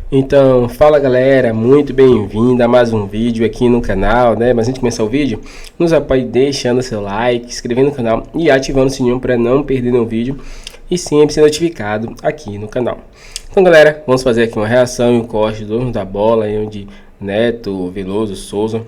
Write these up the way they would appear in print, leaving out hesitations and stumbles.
Então, fala galera, muito bem-vindo a mais um vídeo aqui no canal, né? Mas antes de começar o vídeo, nos apoie deixando seu like, inscrevendo no canal e ativando o sininho para não perder nenhum vídeo e sempre ser notificado aqui no canal. Então galera, vamos fazer aqui uma reação e um corte do dono da bola, aí onde Neto, Veloso, Souza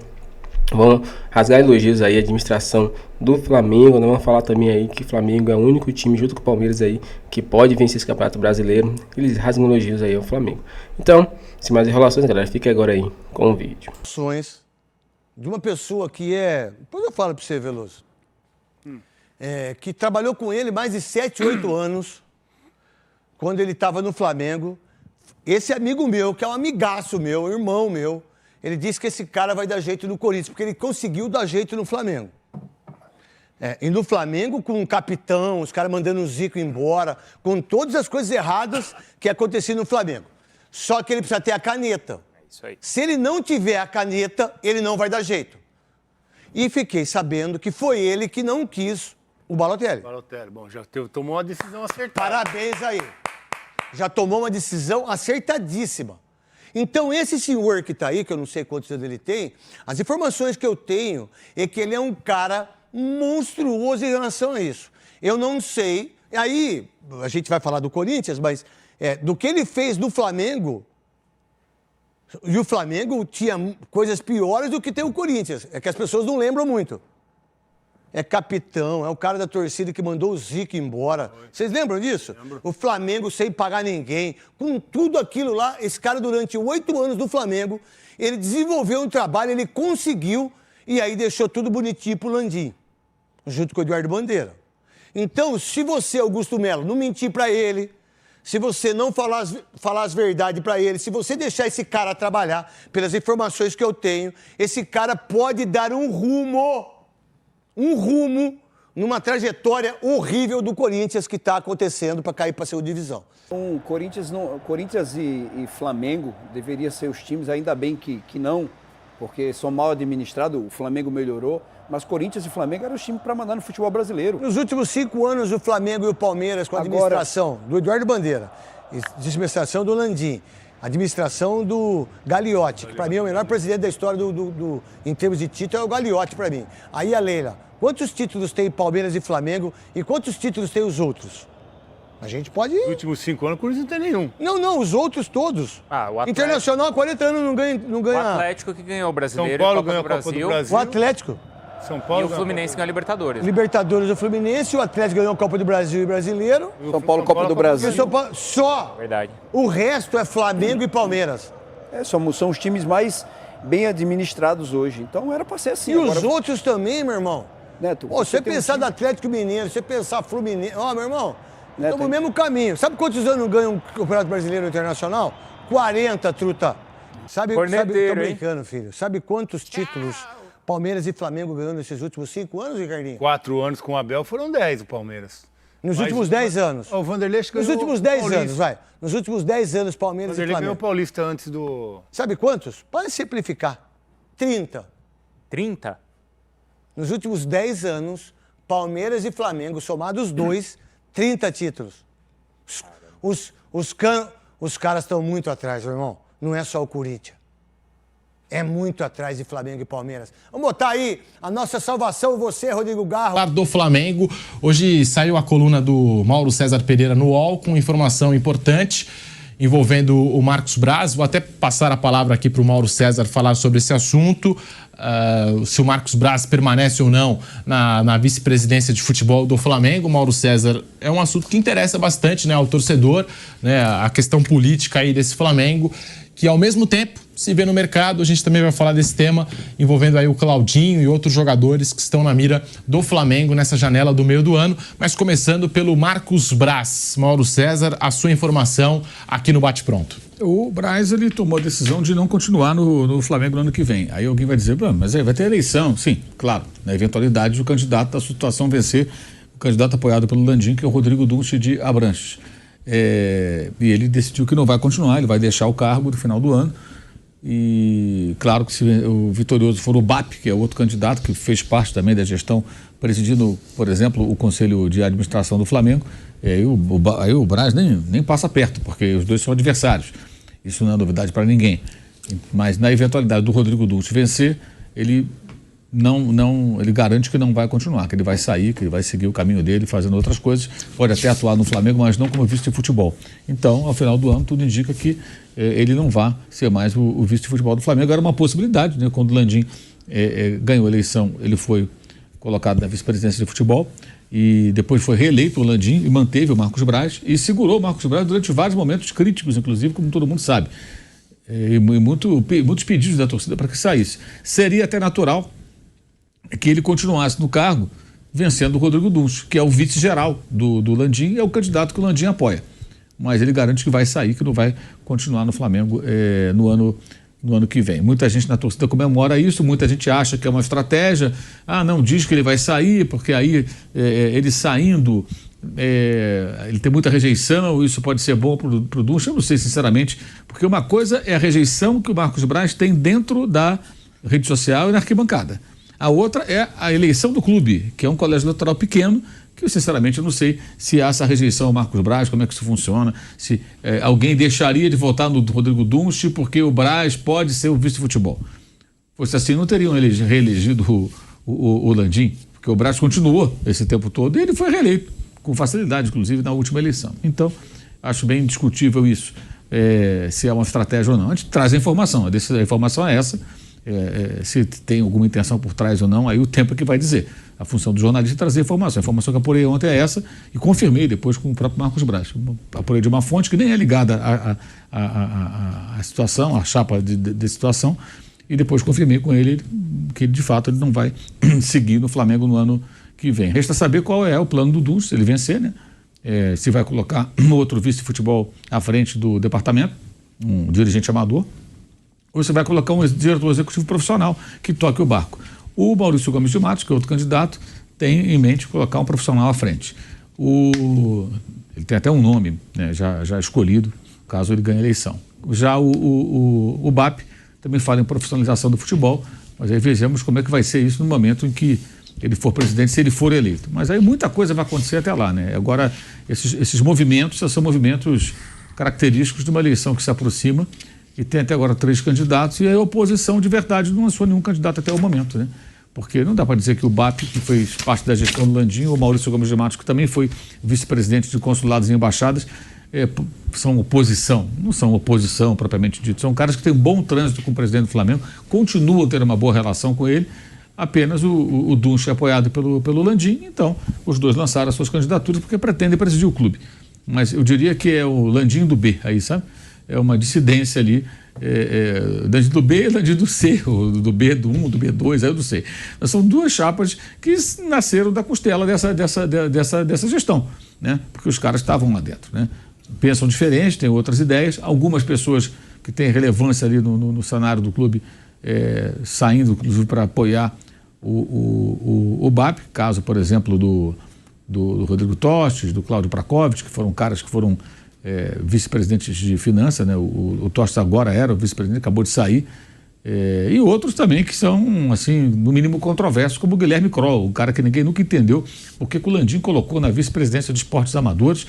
vão rasgar elogios aí à administração do Flamengo, né? Vamos falar também aí que o Flamengo é o único time junto com o Palmeiras aí que pode vencer esse Campeonato Brasileiro. Eles rasgam elogios aí ao Flamengo. Então, sem mais enrolações, galera, fica agora aí com o vídeo. De uma pessoa que depois eu falo para você, Veloso, que trabalhou com ele mais de 7, 8 anos, quando ele estava no Flamengo. Esse amigo meu, que é um amigaço meu, irmão meu, ele disse que esse cara vai dar jeito no Corinthians, porque ele conseguiu dar jeito no Flamengo. E no Flamengo, com o capitão, os caras mandando o Zico embora, com todas as coisas erradas que aconteciam no Flamengo. Só que ele precisa ter a caneta. Isso aí. Se ele não tiver a caneta, ele não vai dar jeito. E fiquei sabendo que foi ele que não quis o Balotelli. Balotelli, bom, já tomou uma decisão acertada. Parabéns aí. Já tomou uma decisão acertadíssima. Então, esse senhor que está aí, que eu não sei quantos anos ele tem, as informações que eu tenho é que ele é um cara monstruoso em relação a isso. Eu não sei, aí a gente vai falar do Corinthians, mas do que ele fez no Flamengo, e o Flamengo tinha coisas piores do que tem o Corinthians, é que as pessoas não lembram muito. É capitão, é o cara da torcida que mandou o Zico embora. Vocês lembram disso? Lembro. O Flamengo sem pagar ninguém. Com tudo aquilo lá, esse cara durante 8 anos do Flamengo, ele desenvolveu um trabalho, ele conseguiu, e aí deixou tudo bonitinho pro Landim, junto com o Eduardo Bandeira. Então, se você, Augusto Melo, não mentir para ele, se você não falar as verdades para ele, se você deixar esse cara trabalhar, pelas informações que eu tenho, esse cara pode dar um rumo numa trajetória horrível do Corinthians que está acontecendo para cair para a segunda divisão. O Corinthians e Flamengo deveriam ser os times, ainda bem que não, porque são mal administrados, o Flamengo melhorou, mas Corinthians e Flamengo eram os times para mandar no futebol brasileiro. Nos últimos 5 anos, o Flamengo e o Palmeiras, com a administração do Eduardo Bandeira, administração do Landim, administração do Gagliotti, que para mim é o melhor presidente da história em termos de título, é o Gagliotti para mim. Aí a Leila, quantos títulos tem Palmeiras e Flamengo e quantos títulos tem os outros? A gente pode... Nos últimos 5 anos, o Corinthians não tem nenhum. Não, os outros todos. O Atlético... Internacional há 40 anos não ganha... O Atlético que ganhou o Brasileiro, São Paulo a Copa ganhou do a Copa do Brasil. O Atlético. São Paulo e o Fluminense ganhou a Libertadores. Libertadores do Fluminense, o Atlético ganhou a Copa do Brasil e Brasileiro. São Paulo, Copa do Brasil. Só. Verdade. O resto é Flamengo e Palmeiras. São os times mais bem administrados hoje. Então era para ser assim. E agora... os outros também, meu irmão. Neto, você pensar do Atlético Mineiro, você pensar Fluminense... meu irmão, Neto, estamos no mesmo caminho. Sabe quantos anos ganha um Campeonato Brasileiro Internacional? 40, truta. Sabe, tô brincando, filho. Sabe quantos títulos Palmeiras e Flamengo ganhou nesses últimos 5 anos, Ricardinho? 4 anos com o Abel foram 10 o Palmeiras. Nos últimos 10 anos. O Vanderlei ganhou Nos últimos 10 anos, vai. Nos últimos 10 anos, Palmeiras e Flamengo. Vanderlei ganhou o Paulista antes do... Sabe quantos? Pode simplificar. 30. 30? Nos últimos 10 anos, Palmeiras e Flamengo, somados os dois, 30 títulos. Os caras estão muito atrás, meu irmão. Não é só o Corinthians. É muito atrás de Flamengo e Palmeiras. Vamos botar aí a nossa salvação, você, Rodrigo Garro. Do Flamengo, hoje saiu a coluna do Mauro César Pereira no UOL com informação importante envolvendo o Marcos Braz. Vou até passar a palavra aqui para o Mauro César falar sobre esse assunto, se o Marcos Braz permanece ou não na vice-presidência de futebol do Flamengo. Mauro César, é um assunto que interessa bastante, né, ao torcedor, né, a questão política aí desse Flamengo, que ao mesmo tempo se vê no mercado. A gente também vai falar desse tema envolvendo aí o Claudinho e outros jogadores que estão na mira do Flamengo nessa janela do meio do ano, mas começando pelo Marcos Braz. Mauro César, a sua informação aqui no Bate Pronto. O Braz, ele tomou a decisão de não continuar no Flamengo no ano que vem. Aí alguém vai dizer, mas aí vai ter eleição. Sim, claro, na eventualidade do candidato da situação vencer, o candidato apoiado pelo Landim, que é o Rodrigo Dunst de Abranches. E ele decidiu que não vai continuar, ele vai deixar o cargo no final do ano. E claro que se o vitorioso for o BAP, que é outro candidato que fez parte também da gestão, presidindo, por exemplo, o Conselho de Administração do Flamengo, aí o Braz nem passa perto, porque os dois são adversários. Isso não é novidade para ninguém. Mas na eventualidade do Rodrigo Dulce vencer, ele garante que não vai continuar, que ele vai sair, que ele vai seguir o caminho dele fazendo outras coisas, pode até atuar no Flamengo, mas não como vice de futebol. Então, ao final do ano, tudo indica que ele não vai ser mais o vice de futebol do Flamengo. Era uma possibilidade, né? Quando o Landim ganhou a eleição, ele foi colocado na vice-presidência de futebol e depois foi reeleito o Landim e manteve o Marcos Braz e segurou o Marcos Braz durante vários momentos críticos, inclusive, como todo mundo sabe. E muitos pedidos da torcida para que saísse. Seria até natural que ele continuasse no cargo, vencendo o Rodrigo Dulce, que é o vice-geral do Landim, é o candidato que o Landim apoia. Mas ele garante que vai sair, que não vai continuar no Flamengo no ano que vem. Muita gente na torcida comemora isso, muita gente acha que é uma estratégia. Não, diz que ele vai sair, porque aí ele saindo, ele tem muita rejeição, isso pode ser bom para o Dulce. Eu não sei, sinceramente, porque uma coisa é a rejeição que o Marcos Braz tem dentro da rede social e na arquibancada. A outra é a eleição do clube, que é um colégio eleitoral pequeno, que eu sinceramente eu não sei se há essa rejeição ao Marcos Braz, como é que isso funciona, se alguém deixaria de votar no Rodrigo Dulce porque o Braz pode ser o vice-futebol. Fosse assim, não teriam reelegido o Landim, porque o Braz continuou esse tempo todo e ele foi reeleito, com facilidade, inclusive, na última eleição. Então, acho bem discutível isso, se é uma estratégia ou não. A gente traz a informação, a informação é essa. Se tem alguma intenção por trás ou não, aí o tempo é que vai dizer. A função do jornalista é trazer informação. A informação que eu apurei ontem é essa e confirmei depois com o próprio Marcos Braz. Apurei de uma fonte que nem é ligada à situação, à chapa de situação, e depois confirmei com ele que de fato ele não vai seguir no Flamengo no ano que vem. Resta saber qual é o plano do Dulce, se ele vencer, né? Se vai colocar outro vice-futebol à frente do departamento, um dirigente amador, ou você vai colocar um diretor executivo profissional que toque o barco. O Maurício Gomes de Matos, que é outro candidato, tem em mente colocar um profissional à frente. Ele tem até um nome, né, já escolhido, caso ele ganhe a eleição. Já o BAP também fala em profissionalização do futebol, mas aí vejamos como é que vai ser isso no momento em que ele for presidente, se ele for eleito. Mas aí muita coisa vai acontecer até lá, né? Agora, esses movimentos são movimentos característicos de uma eleição que se aproxima, e tem até agora 3 candidatos, e a oposição de verdade não lançou nenhum candidato até o momento, né? Porque não dá para dizer que o BAP, que fez parte da gestão do Landim, ou o Maurício Gomes de Matos, que também foi vice-presidente de consulados e embaixadas, são oposição. Não são oposição propriamente dito, são caras que têm um bom trânsito com o presidente do Flamengo, continuam a ter uma boa relação com ele, apenas o Dulce é apoiado pelo Landim, então os dois lançaram as suas candidaturas porque pretendem presidir o clube. Mas eu diria que é o Landim do B, aí, sabe? É uma dissidência ali, Landim do B e Landim do C, do B do 1, do B2, aí do C. São 2 chapas que nasceram da costela dessa gestão, né? Porque os caras estavam lá dentro, né? Pensam diferente, têm outras ideias, algumas pessoas que têm relevância ali no cenário do clube saindo, inclusive, para apoiar o BAP, caso, por exemplo, do Rodrigo Tostes, do Cláudio Prakovic, que foram caras que foram vice-presidentes de finanças, né? O Tostes agora era o vice-presidente, acabou de sair, e outros também que são, assim, no mínimo controversos, como o Guilherme Kroll, um cara que ninguém nunca entendeu porque o Landim colocou na vice-presidência de esportes amadores,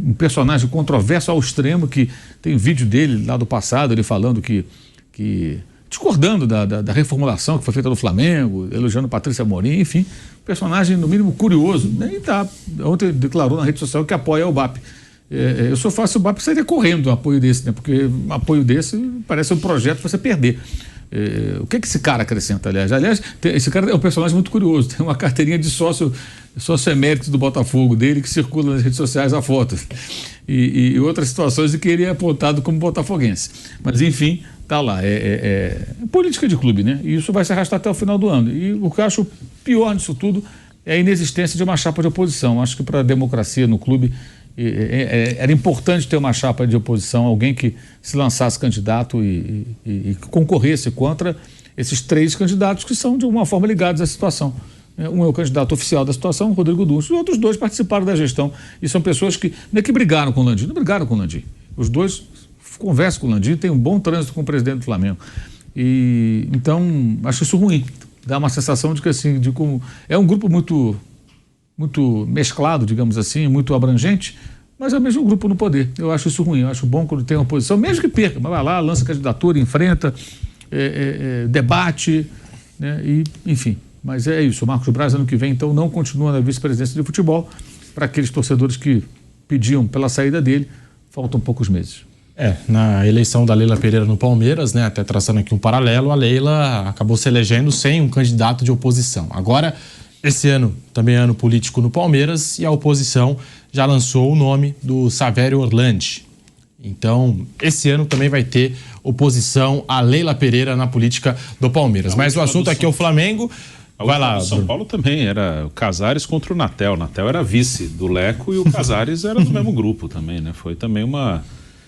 um personagem controverso ao extremo, que tem vídeo dele lá do passado, ele falando que discordando da reformulação que foi feita no Flamengo, elogiando Patrícia Amorim, enfim, personagem no mínimo curioso, né? E ontem declarou na rede social que apoia o BAP. Eu só faço o BAP sairia correndo um apoio desse, né? Porque um apoio desse parece um projeto para você perder. O que esse cara acrescenta, aliás? Esse cara é um personagem muito curioso, tem uma carteirinha de sócio emérito do Botafogo dele que circula nas redes sociais a foto. E outras situações em que ele é apontado como botafoguense. Mas, enfim, tá lá. É política de clube, né? E isso vai se arrastar até o final do ano. E o que eu acho pior disso tudo é a inexistência de uma chapa de oposição. Acho que para a democracia no clube era importante ter uma chapa de oposição, alguém que se lançasse candidato e concorresse contra esses 3 candidatos que são, de alguma forma, ligados à situação. Um é o candidato oficial da situação, Rodrigo Dulce, os outros 2 participaram da gestão. E são pessoas que não é que brigaram com o Landim, não brigaram com o Landim. Os 2 conversam com o Landim, têm um bom trânsito com o presidente do Flamengo. Então, acho isso ruim. Dá uma sensação de que, assim, é um grupo muito mesclado, digamos assim, muito abrangente, mas é o mesmo grupo no poder. Eu acho isso ruim, eu acho bom quando tem uma oposição, mesmo que perca, mas vai lá, lança candidatura, enfrenta, debate, né? E, enfim. Mas é isso, o Marcos Braz ano que vem então não continua na vice-presidência de futebol. Para aqueles torcedores que pediam pela saída dele, faltam poucos meses. Na eleição da Leila Pereira no Palmeiras, né, até traçando aqui um paralelo, a Leila acabou se elegendo sem um candidato de oposição. Agora, esse ano também é ano político no Palmeiras e a oposição já lançou o nome do Savério Orlandi. Então, esse ano também vai ter oposição a Leila Pereira na política do Palmeiras. Mas o assunto aqui é o Flamengo. Vai lá, São Paulo também era o Casares contra o Natel. O Natel era vice do Leco e o Casares era do mesmo grupo também, né? Foi também uma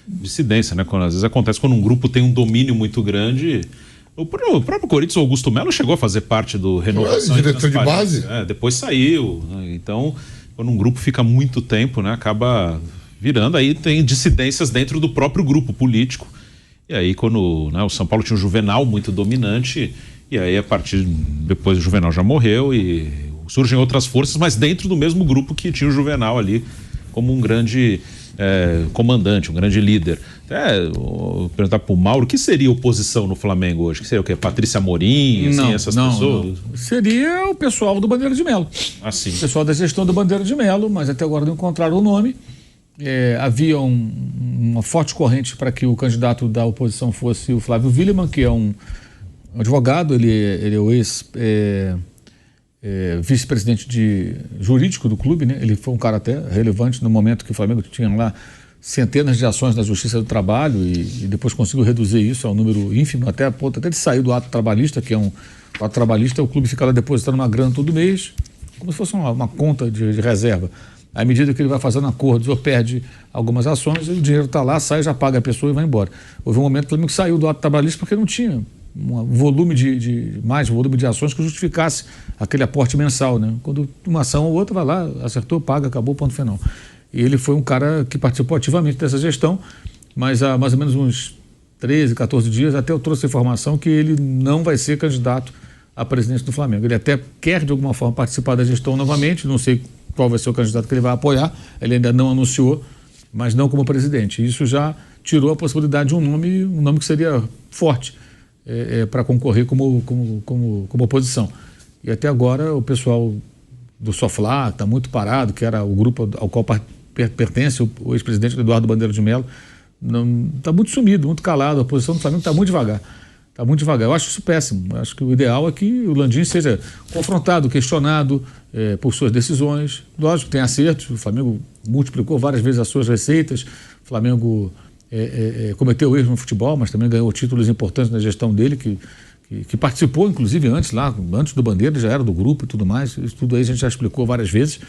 dissidência, né? Às vezes acontece quando um grupo tem um domínio muito grande. O próprio Corinthians, o Augusto Melo, chegou a fazer parte do Renovação e diretor de base. Depois saiu, né? Então, quando um grupo fica muito tempo, né, acaba virando, aí tem dissidências dentro do próprio grupo político. E aí quando, né, o São Paulo tinha um Juvenal muito dominante, e aí a partir, depois o Juvenal já morreu e surgem outras forças, mas dentro do mesmo grupo que tinha o Juvenal ali como um grande comandante, um grande líder. Vou perguntar para o Mauro, o que seria oposição no Flamengo hoje? Que seria o quê? Patrícia Amorim, assim, essas pessoas? Não. Seria o pessoal do Bandeira de Melo. Assim. O pessoal da gestão do Bandeira de Melo, mas até agora não encontraram o nome. Havia uma forte corrente para que o candidato da oposição fosse o Flávio Willemann, que é um advogado, ele é o vice-presidente jurídico do clube, né? Ele foi um cara até relevante no momento que o Flamengo tinha lá centenas de ações na Justiça do Trabalho e depois conseguiu reduzir isso ao número ínfimo, até a ponto de sair do ato trabalhista, que é o ato trabalhista, o clube fica lá depositando uma grana todo mês, como se fosse uma conta de reserva. À medida que ele vai fazendo acordos ou perde algumas ações, o dinheiro está lá, sai, já paga a pessoa e vai embora. Houve um momento que o Flamengo saiu do ato trabalhista porque não tinha volume de ações que justificasse aquele aporte mensal, né? Quando uma ação ou outra vai lá, acertou, paga, acabou, ponto final. E ele foi um cara que participou ativamente dessa gestão, mas há mais ou menos uns 13, 14 dias até eu trouxe a informação que ele não vai ser candidato à presidência do Flamengo. Ele até quer de alguma forma participar da gestão novamente, não sei qual vai ser o candidato que ele vai apoiar, ele ainda não anunciou, mas não como presidente. Isso já tirou a possibilidade de um nome que seria forte para concorrer como oposição. E até agora o pessoal do Soflá está muito parado, que era o grupo ao qual pertence o ex-presidente Eduardo Bandeira de Melo, está muito sumido, muito calado, a oposição do Flamengo está muito devagar. Está muito devagar. Eu acho isso péssimo. Eu acho que o ideal é que o Landim seja confrontado, questionado por suas decisões. Lógico, tem acertos. O Flamengo multiplicou várias vezes as suas receitas. O Flamengo cometeu erros no futebol, mas também ganhou títulos importantes na gestão dele, que participou, inclusive, antes do Bandeira, já era do grupo e tudo mais. Isso tudo aí a gente já explicou várias vezes.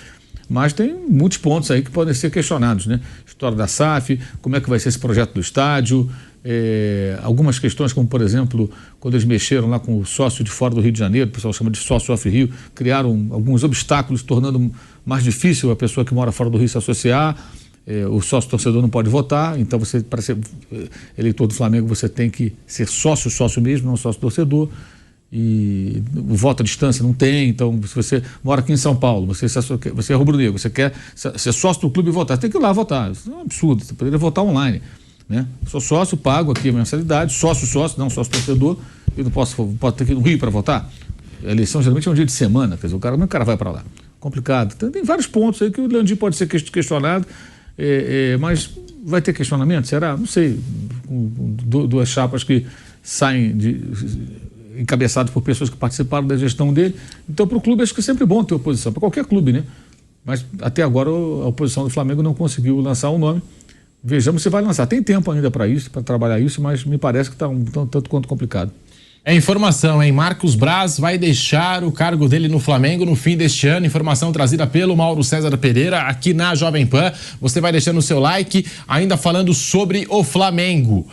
Mas tem muitos pontos aí que podem ser questionados, né? História da SAF, como é que vai ser esse projeto do estádio, algumas questões como, por exemplo, quando eles mexeram lá com o sócio de fora do Rio de Janeiro, o pessoal chama de sócio off-Rio, criaram alguns obstáculos, tornando mais difícil a pessoa que mora fora do Rio se associar. O sócio-torcedor não pode votar, então você, para ser eleitor do Flamengo, você tem que ser sócio mesmo, não sócio-torcedor. E o voto à distância não tem, então se você mora aqui em São Paulo, você é rubro-negro, você quer ser sócio do clube e votar, você tem que ir lá votar. Isso é um absurdo, você poderia votar online, né? Sou sócio, pago aqui a mensalidade, sócio, não sócio-torcedor, e não pode ter que ir no Rio para votar. A eleição geralmente é um dia de semana, quer dizer, como é que o cara vai para lá? Complicado. Então, tem vários pontos aí que o Landim pode ser questionado, mas vai ter questionamento? Será? Não sei. Duas chapas que saem encabeçados por pessoas que participaram da gestão dele. Então, para o clube, acho que é sempre bom ter oposição, para qualquer clube, né? Mas até agora a oposição do Flamengo não conseguiu lançar um nome. Vejamos se vai lançar. Tem tempo ainda para isso, para trabalhar isso, mas me parece que está tanto quanto complicado. Informação, hein? Marcos Braz vai deixar o cargo dele no Flamengo no fim deste ano. Informação trazida pelo Mauro César Pereira aqui na Jovem Pan. Você vai deixando o seu like, ainda falando sobre o Flamengo.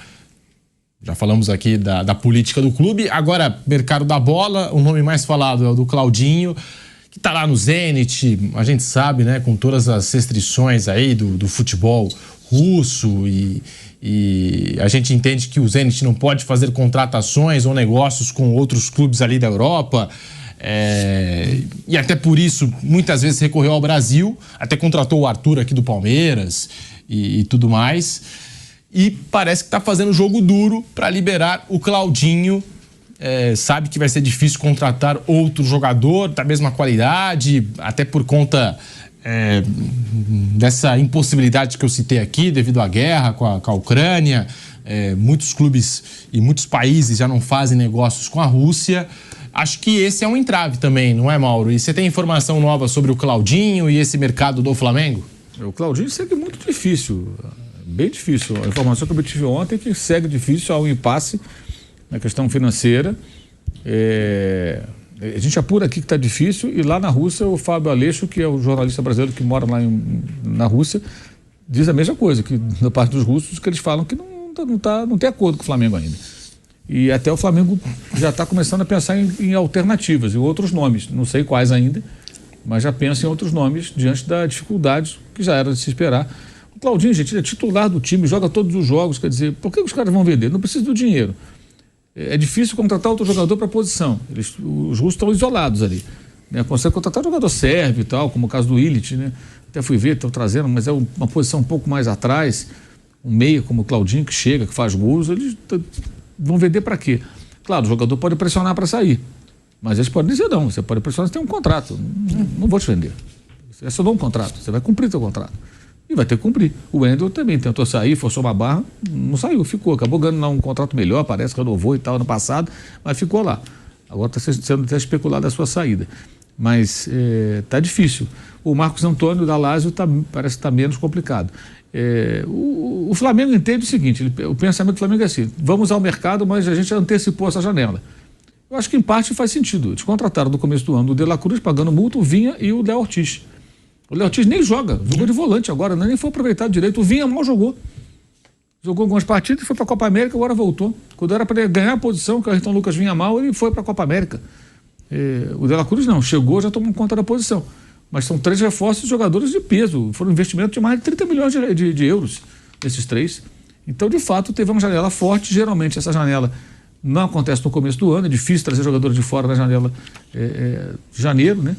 Já falamos aqui da política do clube. Agora, mercado da bola, o nome mais falado é o do Claudinho, que está lá no Zenit. A gente sabe, né, com todas as restrições aí do futebol russo e a gente entende que o Zenit não pode fazer contratações ou negócios com outros clubes ali da Europa. E até por isso, muitas vezes recorreu ao Brasil, até contratou o Arthur aqui do Palmeiras e tudo mais. E parece que está fazendo jogo duro para liberar o Claudinho. Sabe que vai ser difícil contratar outro jogador da mesma qualidade, até por conta dessa impossibilidade que eu citei aqui, devido à guerra com a Ucrânia. Muitos clubes e muitos países já não fazem negócios com a Rússia. Acho que esse é um entrave também, não é, Mauro? E você tem informação nova sobre o Claudinho e esse mercado do Flamengo? O Claudinho segue muito difícil, bem difícil. A informação que eu tive ontem é que segue difícil, há um impasse na questão financeira. A gente apura aqui que está difícil, e lá na Rússia o Fábio Aleixo, que é o jornalista brasileiro que mora lá na Rússia, diz a mesma coisa, que da parte dos russos, que eles falam que não tem acordo com o Flamengo ainda. E até o Flamengo já está começando a pensar em alternativas, em outros nomes, não sei quais ainda, mas já pensa em outros nomes diante da dificuldade que já era de se esperar. O Claudinho, gente, ele é titular do time, joga todos os jogos, quer dizer, por que os caras vão vender? Não precisa do dinheiro. É difícil contratar outro jogador para a posição. Os russos estão isolados ali. Consegue contratar jogador sérvio e tal, como o caso do Illich, né? Até fui ver, estão trazendo, mas é uma posição um pouco mais atrás. Um meia como o Claudinho, que chega, que faz gols, eles vão vender para quê? Claro, o jogador pode pressionar para sair, mas eles podem dizer não, você pode pressionar, você tem um contrato, não vou te vender. É só dar um contrato, você vai cumprir seu contrato. E vai ter que cumprir. O Wendel também tentou sair, forçou uma barra, não saiu, ficou. Acabou ganhando lá um contrato melhor, parece que renovou e tal no passado, mas ficou lá. Agora está sendo até especulada a sua saída. Mas está difícil. O Marcos Antônio da Lazio parece que está menos complicado. O Flamengo entende o seguinte, o pensamento do Flamengo é assim, vamos ao mercado, mas a gente antecipou essa janela. Eu acho que em parte faz sentido. Eles contrataram no começo do ano o De La Cruz, pagando multa, o Vinha e o Léo Ortiz. O Léo Ortiz nem jogou de volante agora, nem foi aproveitado direito. O Vinha mal jogou. Jogou algumas partidas, foi para a Copa América, agora voltou. Quando era para ele ganhar a posição, que o Ayrton Lucas vinha mal, ele foi para a Copa América. O De La Cruz não, chegou, já tomou conta da posição. Mas são 3 reforços de jogadores de peso. Foram um investimento de mais de 30 milhões de euros, esses 3. Então, de fato, teve uma janela forte. Geralmente, essa janela não acontece no começo do ano. É difícil trazer jogadores de fora na janela de janeiro, né?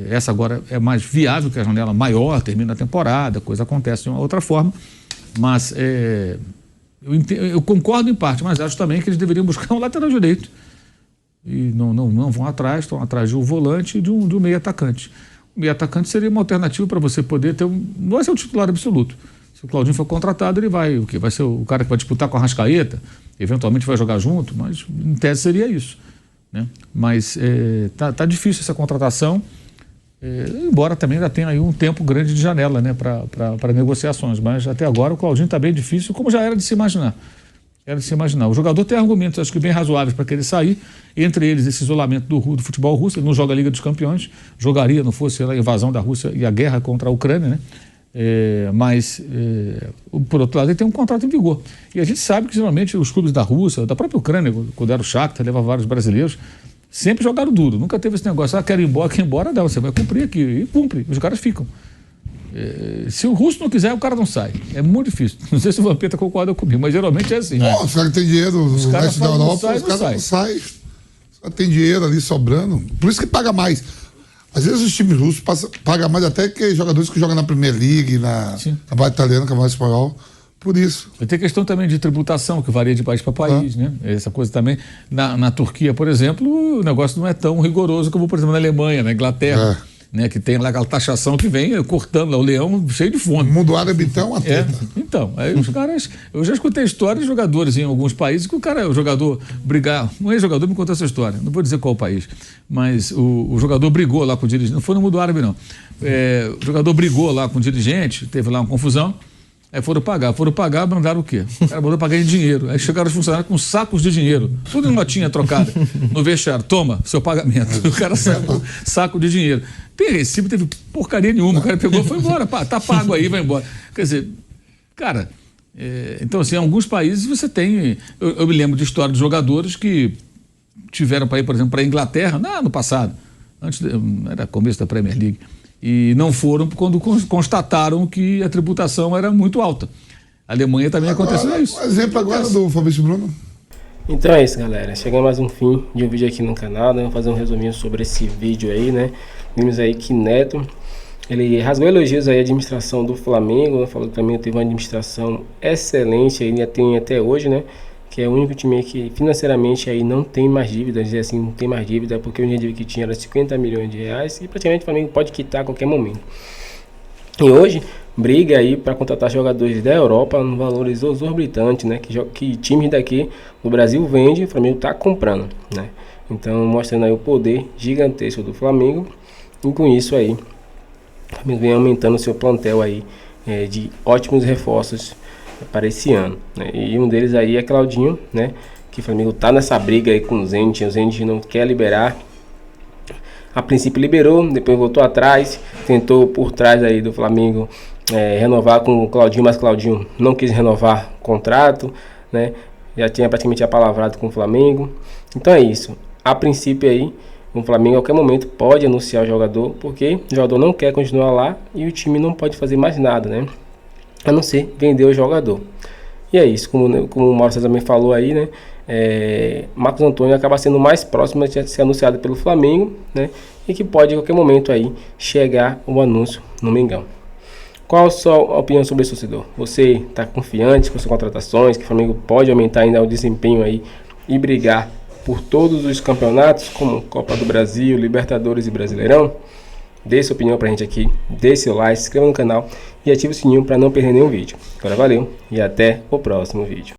Essa agora é mais viável, que a janela maior, termina a temporada, a coisa acontece de uma outra forma. Mas eu concordo em parte, mas acho também que eles deveriam buscar um lateral direito. E não vão atrás, estão atrás de um volante e de um meio atacante. O meio atacante seria uma alternativa para você poder ter não vai ser o titular absoluto. Se o Claudinho for contratado, ele vai ser o cara que vai disputar com a Arrascaeta, eventualmente vai jogar junto, mas em tese seria isso, né? Mas tá difícil essa contratação, embora também ainda tenha aí um tempo grande de janela, né, para negociações, mas até agora o Claudinho está bem difícil, como já era de se imaginar. O jogador tem argumentos, acho que bem razoáveis para querer sair, entre eles esse isolamento do futebol russo. Ele não joga a Liga dos Campeões, jogaria, não fosse a invasão da Rússia e a guerra contra a Ucrânia, né? Mas, por outro lado, ele tem um contrato em vigor. E a gente sabe que, geralmente, os clubes da Rússia, da própria Ucrânia, quando era o Shakhtar, levava vários brasileiros, sempre jogaram duro. Nunca teve esse negócio, quero ir embora, não, você vai cumprir aqui. E cumpre, os caras ficam. Se o russo não quiser, o cara não sai. É muito difícil. Não sei se o Vampeta concorda comigo, mas geralmente é assim. Os caras que têm dinheiro, os caras da Europa, os caras não saem. Os caras têm dinheiro ali sobrando. Por isso que paga mais. Às vezes os times russos pagam mais até que jogadores que jogam na Premier League, na Campeonato Italiano, Campeonato Espanhol. Por isso. E tem questão também de tributação, que varia de país para país, né? Essa coisa também. Na Turquia, por exemplo, o negócio não é tão rigoroso como, por exemplo, na Alemanha, na Inglaterra. Né, que tem lá aquela taxação que vem cortando lá o leão cheio de fome. O mundo árabe então uma treta. Então, aí os caras. Eu já escutei histórias de jogadores em alguns países que o jogador brigar. Um ex-jogador me contou essa história, não vou dizer qual país, mas o jogador brigou lá com o dirigente, não foi no mundo árabe, não. O jogador brigou lá com o dirigente, teve lá uma confusão. Aí foram pagar, mandaram o quê? O cara mandou pagar em dinheiro. Aí chegaram os funcionários com sacos de dinheiro, tudo em notinha trocada. No vestiário, toma, seu pagamento. O cara sacou saco de dinheiro. Tem recibo, teve porcaria nenhuma. O cara pegou e foi embora. Tá pago aí, vai embora. Quer dizer, cara, então assim, em alguns países você tem. Eu me lembro de história de jogadores que tiveram para ir, por exemplo, para a Inglaterra, no passado, era começo da Premier League. E não foram quando constataram que a tributação era muito alta. A Alemanha também aconteceu isso. Um exemplo agora do Fabrício Bruno. Então é isso, galera. Chegamos a mais um fim de um vídeo aqui no canal, né? Vamos fazer um resuminho sobre esse vídeo aí, né? Vimos aí que Neto, ele rasgou elogios aí à administração do Flamengo, né? Falou que o Flamengo teve uma administração excelente, ainda tem até hoje, né? Que é o único time que financeiramente aí não tem mais dívida, dizer assim, não tem mais dívida, porque o dinheiro que tinha era 50 milhões de reais e praticamente o Flamengo pode quitar a qualquer momento. E hoje briga aí para contratar jogadores da Europa no valores exorbitantes, né? Que times daqui do Brasil vende, o Flamengo tá comprando, né? Então mostrando aí o poder gigantesco do Flamengo e com isso aí o Flamengo vem aumentando seu plantel aí de ótimos reforços para esse ano, né? E um deles aí é Claudinho, né? Que o Flamengo tá nessa briga aí com o Zenit não quer liberar. A princípio liberou, depois voltou atrás, tentou por trás aí do Flamengo renovar com o Claudinho, mas Claudinho não quis renovar o contrato, né? Já tinha praticamente apalavrado com o Flamengo. Então é isso. A princípio aí, o Flamengo a qualquer momento pode anunciar o jogador, porque o jogador não quer continuar lá e o time não pode fazer mais nada, né? A não ser vender o jogador. E é isso, como o Mauro César também falou aí, né? Marcos Antônio acaba sendo mais próximo de ser anunciado pelo Flamengo, né? E que pode a qualquer momento aí chegar o anúncio no Mengão. Qual a sua opinião sobre esse torcedor? Você está confiante com suas contratações, que o Flamengo pode aumentar ainda o desempenho aí e brigar por todos os campeonatos, como Copa do Brasil, Libertadores e Brasileirão? Dê sua opinião pra gente aqui, dê seu like, se inscreva no canal e ative o sininho para não perder nenhum vídeo. Agora valeu e até o próximo vídeo.